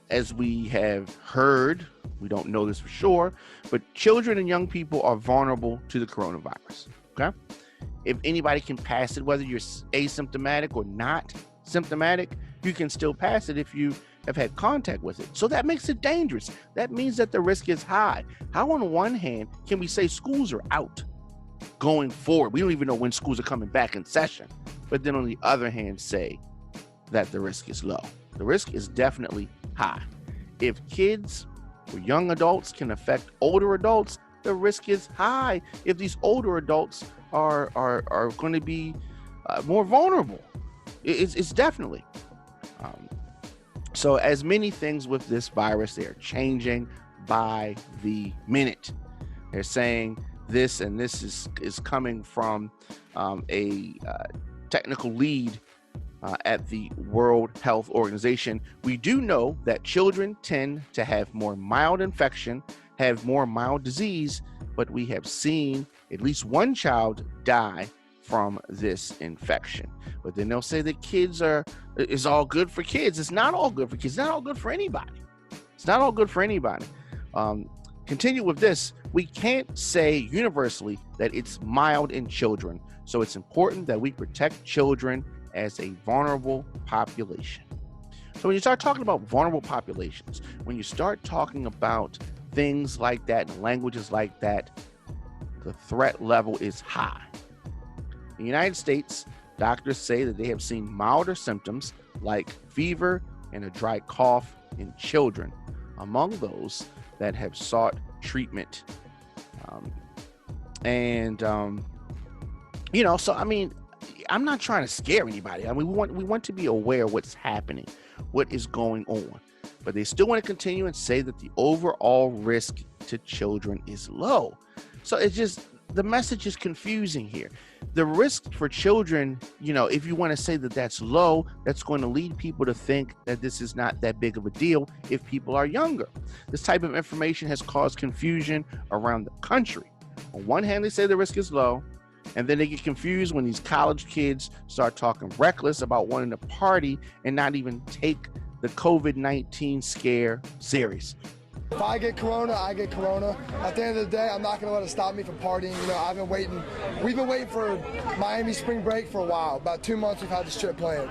As we have heard, we don't know this for sure, but children and young people are vulnerable to the coronavirus. Okay. If anybody can pass it, whether you're asymptomatic or not symptomatic, you can still pass it if you have had contact with it. So that makes it dangerous. That means that the risk is high. How, on one hand, can we say schools are out going forward? We don't even know when schools are coming back in session. But then on the other hand, say that the risk is low. The risk is definitely high. If kids or young adults can affect older adults, the risk is high. If these older adults are going to be more vulnerable, it's definitely. So as many things with this virus, they're changing by the minute. They're saying this, and this is coming from a technical lead at the World Health Organization. We do know that children tend to have more mild infection, have more mild disease, but we have seen at least one child die from this infection. But then they'll say that kids is all good for kids. It's not all good for kids. It's not all good for anybody. It's not all good for anybody. Continue with this. We can't say universally that it's mild in children. So it's important that we protect children as a vulnerable population. So when you start talking about vulnerable populations, when you start talking about things like that and languages like that, the threat level is high. In the United States, doctors say that they have seen milder symptoms like fever and a dry cough in children among those that have sought treatment. So I mean, I'm not trying to scare anybody. I mean, we want to be aware of what's happening, what is going on. But they still want to continue and say that the overall risk to children is low. So it's just, the message is confusing here. The risk for children, if you want to say that that's low, that's going to lead people to think that this is not that big of a deal if people are younger. This type of information has caused confusion around the country. On one hand, they say the risk is low, and then they get confused when these college kids start talking reckless about wanting to party and not even take the COVID-19 scare serious. If I get corona, I get corona. At the end of the day, I'm not going to let it stop me from partying. We've been waiting for Miami spring break for a while. About 2 months we've had this trip planned.